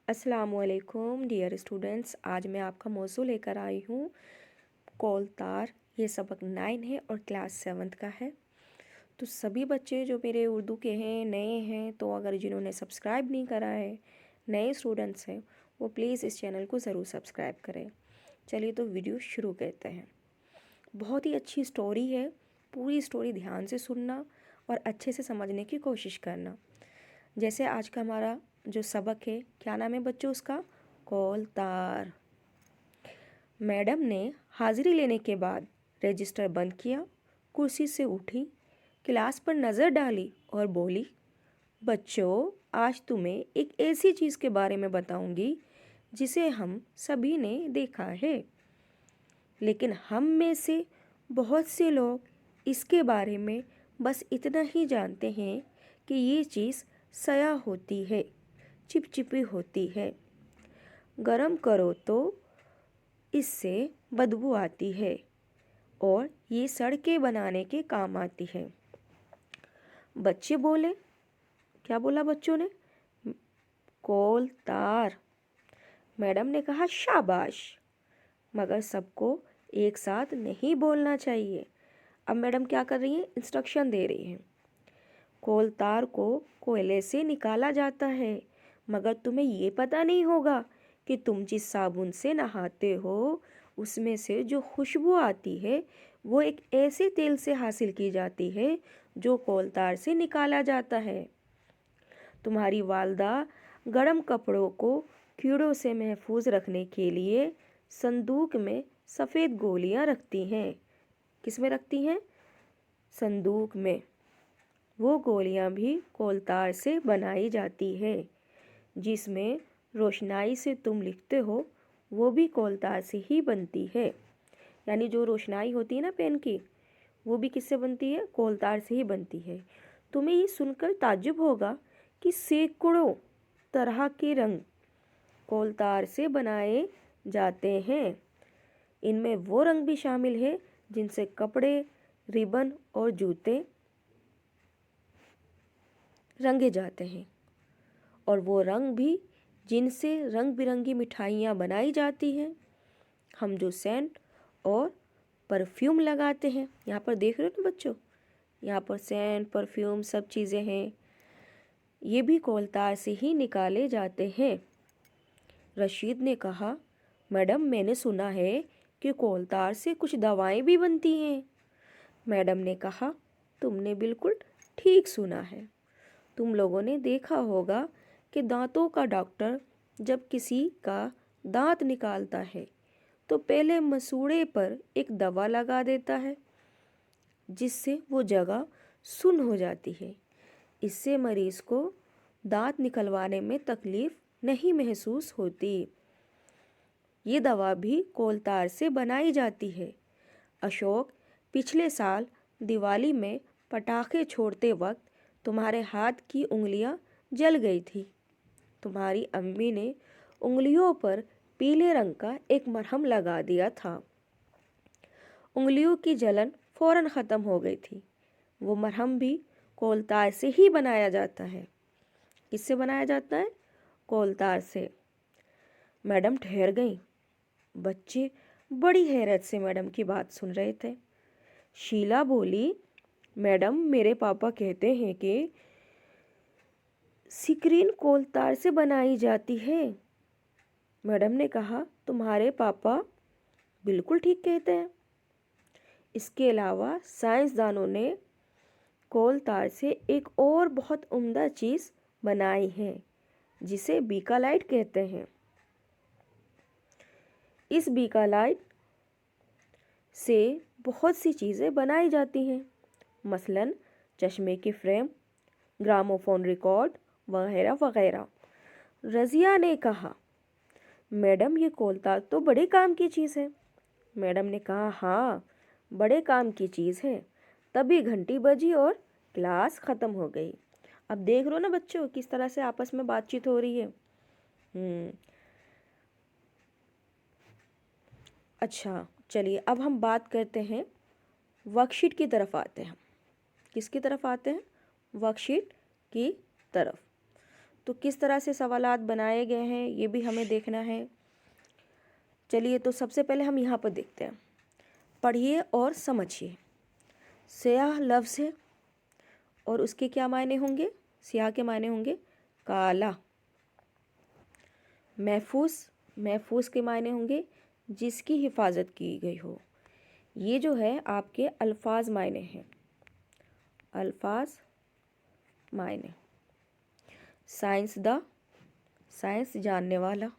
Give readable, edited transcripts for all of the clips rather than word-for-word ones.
अस्सलामुअलैकुम dear students. आज मैं आपका मौजू लेकर आई हूँ कौलतार। ये सबक 9 है और क्लास 7 का है। तो सभी बच्चे जो मेरे उर्दू के हैं, नए हैं, तो अगर जिन्होंने सब्सक्राइब नहीं करा है, नए स्टूडेंट्स हैं, वो प्लीज़ इस चैनल को ज़रूर सब्सक्राइब करें। चलिए तो वीडियो शुरू करते हैं। बहुत ही अच्छी स्टोरी है। पूरी स्टोरी ध्यान से सुनना और अच्छे से समझने की कोशिश करना। जैसे आज का हमारा जो सबक है, क्या नाम है बच्चों उसका? कौलतार। मैडम ने हाजिरी लेने के बाद रजिस्टर बंद किया, कुर्सी से उठी, क्लास पर नज़र डाली और बोली, बच्चों, आज तुम्हें एक ऐसी चीज़ के बारे में बताऊंगी जिसे हम सभी ने देखा है, लेकिन हम में से बहुत से लोग इसके बारे में बस इतना ही जानते हैं कि ये चीज़ सया होती है, चिपचिपी होती है। गरम करो तो इससे बदबू आती है और ये सड़कें बनाने के काम आती है। बच्चे बोले, क्या बोला बच्चों ने? कौलतार। मैडम ने कहा, शाबाश, मगर सबको एक साथ नहीं बोलना चाहिए। अब मैडम क्या कर रही है? इंस्ट्रक्शन दे रही हैं। कोलतार को कोयले से निकाला जाता है, मगर तुम्हें ये पता नहीं होगा कि तुम जिस साबुन से नहाते हो उसमें से जो खुशबू आती है वो एक ऐसे तेल से हासिल की जाती है जो कोलतार से निकाला जाता है। तुम्हारी वालदा गर्म कपड़ों को कीड़ों से महफूज रखने के लिए संदूक में सफ़ेद गोलियां रखती हैं। किस में रखती हैं? संदूक में। वो गोलियां भी कोलतार से बनाई जाती है। जिसमें रोशनाई से तुम लिखते हो वो भी कोलतार से ही बनती है। यानी जो रोशनाई होती है ना पेन की, वो भी किससे बनती है? कोलतार से ही बनती है। तुम्हें ये सुनकर ताज्जुब होगा कि सैकड़ों तरह के रंग कोलतार से बनाए जाते हैं। इनमें वो रंग भी शामिल है जिनसे कपड़े, रिबन और जूते रंगे जाते हैं, और वो रंग भी जिनसे रंग बिरंगी मिठाइयाँ बनाई जाती हैं। हम जो सेंट और परफ्यूम लगाते हैं, यहाँ पर देख रहे हो ना बच्चों, यहाँ पर सेंट, परफ्यूम सब चीज़ें हैं, ये भी कोलतार से ही निकाले जाते हैं। रशीद ने कहा, मैडम, मैंने सुना है कि कोलतार से कुछ दवाएं भी बनती हैं। मैडम ने कहा, तुमने बिल्कुल ठीक सुना है। तुम लोगों ने देखा होगा कि दांतों का डॉक्टर जब किसी का दांत निकालता है तो पहले मसूड़े पर एक दवा लगा देता है जिससे वो जगह सुन्न हो जाती है। इससे मरीज को दांत निकलवाने में तकलीफ नहीं महसूस होती। ये दवा भी कोलतार से बनाई जाती है। अशोक, पिछले साल दिवाली में पटाखे छोड़ते वक्त तुम्हारे हाथ की उंगलियां जल गई थी। तुम्हारी अम्मी ने उंगलियों पर पीले रंग का एक मरहम लगा दिया था। उंगलियों की जलन फौरन ख़त्म हो गई थी। वो मरहम भी कोलतार से ही बनाया जाता है। किससे बनाया जाता है? कोलतार से। मैडम ठहर गई। बच्चे बड़ी हैरत से मैडम की बात सुन रहे थे। शीला बोली, मैडम, मेरे पापा कहते हैं कि स्क्रीन कोलतार से बनाई जाती है। मैडम ने कहा, तुम्हारे पापा बिल्कुल ठीक कहते हैं। इसके अलावा साइंसदानों ने कोलतार से एक और बहुत उम्दा चीज़ बनाई है जिसे बीकालाइट कहते हैं। इस बीकालाइट से बहुत सी चीज़ें बनाई जाती हैं, मसलन चश्मे के फ्रेम, ग्रामोफोन रिकॉर्ड वगैरह वगैरह। रज़िया ने कहा, मैडम, ये कोलतार तो बड़े काम की चीज़ है। मैडम ने कहा, हाँ, बड़े काम की चीज़ है। तभी घंटी बजी और क्लास ख़त्म हो गई। अब देख रहे हो ना बच्चों किस तरह से आपस में बातचीत हो रही है। अच्छा, चलिए अब हम बात करते हैं, वर्कशीट की तरफ आते हैं। किसकी तरफ आते हैं? वर्कशीट की तरफ। तो किस तरह से सवालात बनाए गए हैं ये भी हमें देखना है। चलिए तो सबसे पहले हम यहाँ पर देखते हैं, पढ़िए और समझिए। स्याह लफ्ज़ है और उसके क्या मायने होंगे, स्याह के मायने होंगे काला। महफूज, महफूज के मायने होंगे जिसकी हिफाजत की गई हो। ये जो है आपके अल्फाज मायने हैं, अल्फाज मायने। साइंसदा, साइंस जानने वाला।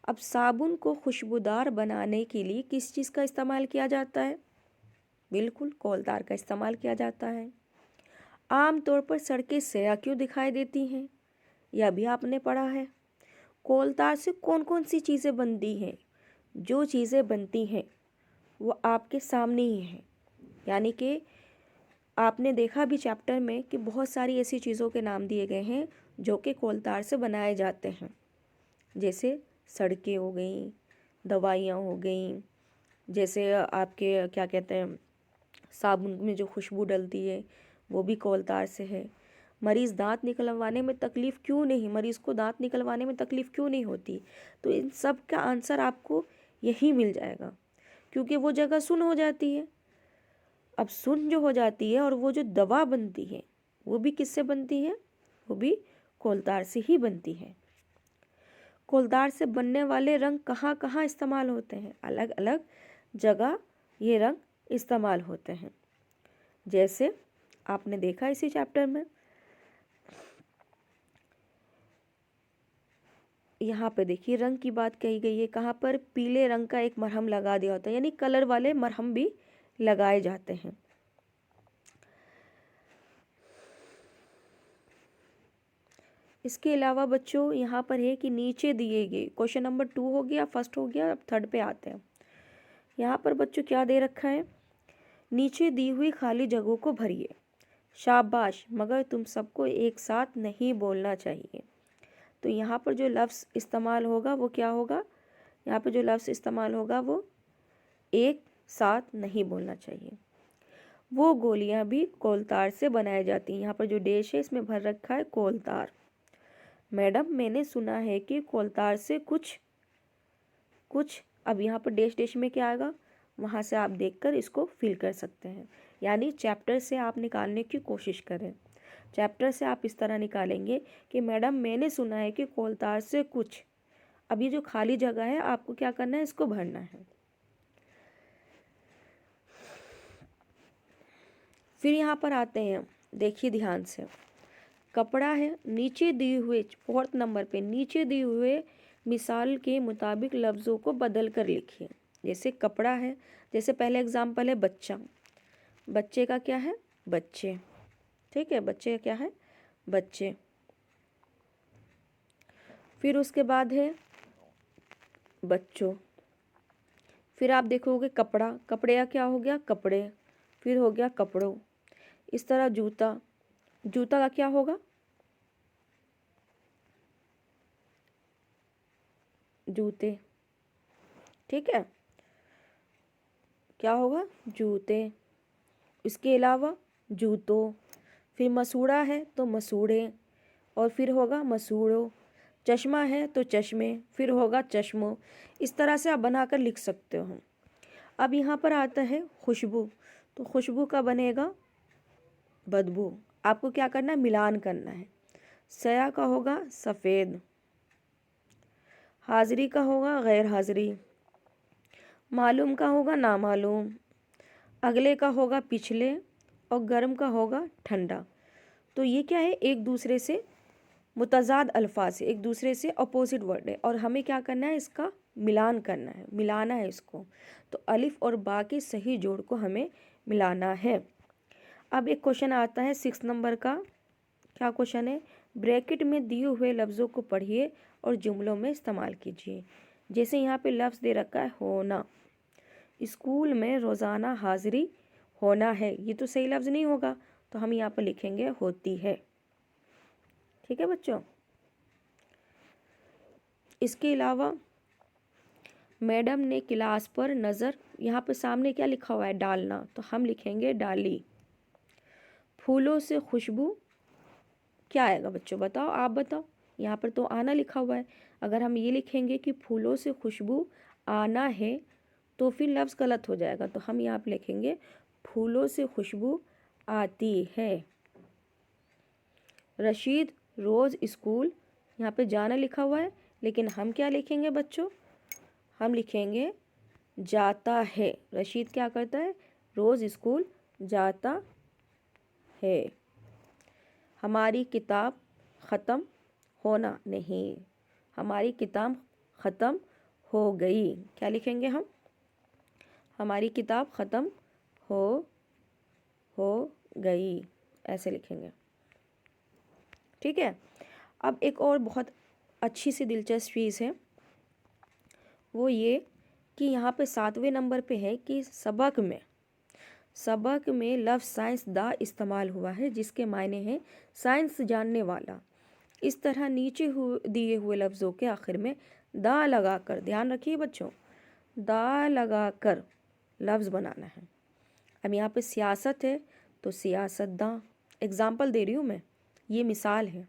अब साबुन को खुशबूदार बनाने के लिए किस चीज़ का इस्तेमाल किया जाता है? बिल्कुल कोलतार का इस्तेमाल किया जाता है। आमतौर पर सड़कें स्याह क्यों दिखाई देती हैं? यह भी आपने पढ़ा है। कोलतार से कौन कौन सी चीज़ें बनती हैं? जो चीज़ें बनती हैं वो आपके सामने ही हैं, यानी कि आपने देखा भी चैप्टर में कि बहुत सारी ऐसी चीज़ों के नाम दिए गए हैं जो कि कोलतार से बनाए जाते हैं। जैसे सड़कें हो गई, दवाइयाँ हो गई, जैसे आपके क्या कहते हैं साबुन में जो खुशबू डलती है वो भी कोलतार से है। मरीज़ दांत निकलवाने में तकलीफ़ क्यों नहीं, मरीज़ को दांत निकलवाने में तकलीफ़ क्यों नहीं होती? तो इन सब का आंसर आपको यही मिल जाएगा, क्योंकि वो जगह सुन्न हो जाती है। अब सुन्न जो हो जाती है और वो जो दवा बनती है वो भी किससे बनती है? वो भी कोलतार से ही बनती है। कोलतार से बनने वाले रंग कहाँ कहाँ इस्तेमाल होते हैं? अलग अलग जगह ये रंग इस्तेमाल होते हैं। जैसे आपने देखा इसी चैप्टर में, यहाँ पे देखिए रंग की बात कही गई है। कहाँ पर? पीले रंग का एक मरहम लगा दिया होता है, यानी कलर वाले मरहम भी लगाए जाते हैं। इसके अलावा बच्चों यहाँ पर है कि नीचे दिए गए, क्वेश्चन नंबर 2 हो गया, फर्स्ट हो गया, अब थर्ड पे आते हैं। यहाँ पर बच्चों क्या दे रखा है? नीचे दी हुई खाली जगहों को भरिए। शाबाश, मगर तुम सबको एक साथ नहीं बोलना चाहिए। तो यहाँ पर जो लफ्ज़ इस्तेमाल होगा वो क्या होगा? यहाँ पर जो लफ्ज़ इस्तेमाल होगा वो एक साथ नहीं बोलना चाहिए। वो गोलियाँ भी कोलतार से बनाई जाती हैं। यहाँ पर जो डैश है इसमें भर रखा है कोलतार। मैडम मैंने सुना है कि कोलतार से कुछ कुछ, अब यहाँ पर डैश डैश में क्या आएगा वहाँ से आप देखकर इसको फिल कर सकते हैं। यानी चैप्टर से आप निकालने की कोशिश करें। चैप्टर से आप इस तरह निकालेंगे कि मैडम मैंने सुना है कि कोलतार से कुछ, अब ये जो खाली जगह है आपको क्या करना है, इसको भरना है। फिर यहाँ पर आते हैं, देखिए ध्यान से, कपड़ा है, नीचे दिए हुए 4th नंबर पे नीचे दिए हुए मिसाल के मुताबिक लफ्ज़ों को बदल कर लिखिए। जैसे कपड़ा है, जैसे पहले एग्जाम्पल है बच्चा, बच्चे का क्या है? बच्चे, ठीक है, बच्चे का क्या है? बच्चे। फिर उसके बाद है बच्चों। फिर आप देखोगे कपड़ा, कपड़े का क्या हो गया? कपड़े। फिर हो गया कपड़ों। इस तरह जूता, जूता का क्या होगा? जूते, ठीक है, क्या होगा? जूते। इसके अलावा जूतों। फिर मसूड़ा है तो मसूड़े, और फिर होगा मसूड़ों। चश्मा है तो चश्मे, फिर होगा चश्मों। इस तरह से आप बनाकर लिख सकते हो। अब यहाँ पर आता है खुशबू, तो खुशबू का बनेगा बदबू। आपको क्या करना है? मिलान करना है। सया का होगा सफ़ेद, हाज़िरी का होगा गैर हाज़िरी, मालूम का होगा नामालूम, अगले का होगा पिछले, और गर्म का होगा ठंडा। तो ये क्या है? एक दूसरे से मुतज़ाद अल्फाज है, एक दूसरे से अपोजिट वर्ड है, और हमें क्या करना है? इसका मिलान करना है, मिलाना है इसको। तो अलिफ और बा के सही जोड़ को हमें मिलाना है। अब एक क्वेश्चन आता है 6 नंबर का। क्या क्वेश्चन है? ब्रैकेट में दिए हुए लफ्ज़ों को पढ़िए और जुमलों में इस्तेमाल कीजिए। जैसे यहाँ पे लफ्ज़ दे रखा है होना, स्कूल में रोज़ाना हाज़िरी होना है, ये तो सही लफ्ज़ नहीं होगा, तो हम यहाँ पर लिखेंगे होती है। ठीक है बच्चों। इसके अलावा मैडम ने क्लास पर नज़र, यहाँ पे सामने क्या लिखा हुआ है? डालना, तो हम लिखेंगे डाली। फूलों से खुशबू क्या आएगा बच्चों, बताओ, आप बताओ। यहाँ पर तो आना लिखा हुआ है। अगर हम ये लिखेंगे कि फूलों से खुशबू आना है तो फिर लफ्ज़ गलत हो जाएगा। तो हम यहाँ पर लिखेंगे फूलों से खुशबू आती है। रशीद रोज़ स्कूल, यहाँ पे जाना लिखा हुआ है, लेकिन हम क्या लिखेंगे बच्चों, हम लिखेंगे जाता है। रशीद क्या करता है, रोज़ स्कूल जाता है। हमारी किताब ख़त्म होना नहीं, हमारी किताब ख़त्म हो गई। क्या लिखेंगे हम, हमारी किताब ख़त्म हो गई, ऐसे लिखेंगे। ठीक है। अब एक और बहुत अच्छी सी दिलचस्प चीज़ है, वो ये कि यहाँ पे 7वें नंबर पे है कि सबक में लफ्ज़ साइंस दा इस्तेमाल हुआ है, जिसके मायने हैं साइंस जानने वाला। इस तरह नीचे दिए हुए लफ्ज़ों के आखिर में दा लगाकर, ध्यान रखिए बच्चों, दा लगाकर लफ्ज़ बनाना है। अब यहाँ पे सियासत है तो सियासतदां, एग्ज़ाम्पल दे रही हूँ मैं, ये मिसाल है।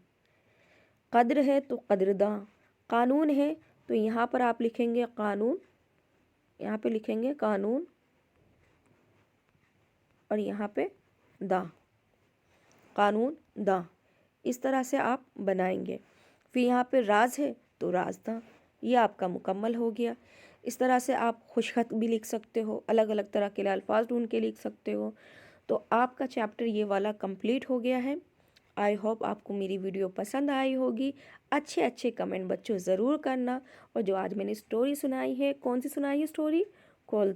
कद्र है तो कद्रदां, कानून है तो यहाँ पर आप लिखेंगे कानून, यहाँ पे लिखेंगे कानून और यहाँ पे दा, कानून दा। इस तरह से आप बनाएंगे। फिर यहाँ पे राज है तो राजदां, ये आपका मुकम्मल हो गया। इस तरह से आप खुशखत भी लिख सकते हो, अलग अलग तरह के अल्फाज ढूंढ के लिख सकते हो। तो आपका चैप्टर ये वाला कंप्लीट हो गया है। आई होप आपको मेरी वीडियो पसंद आई होगी। अच्छे अच्छे कमेंट बच्चों ज़रूर करना। और जो आज मैंने स्टोरी सुनाई है, कौन सी सुनाई है स्टोरी, खोल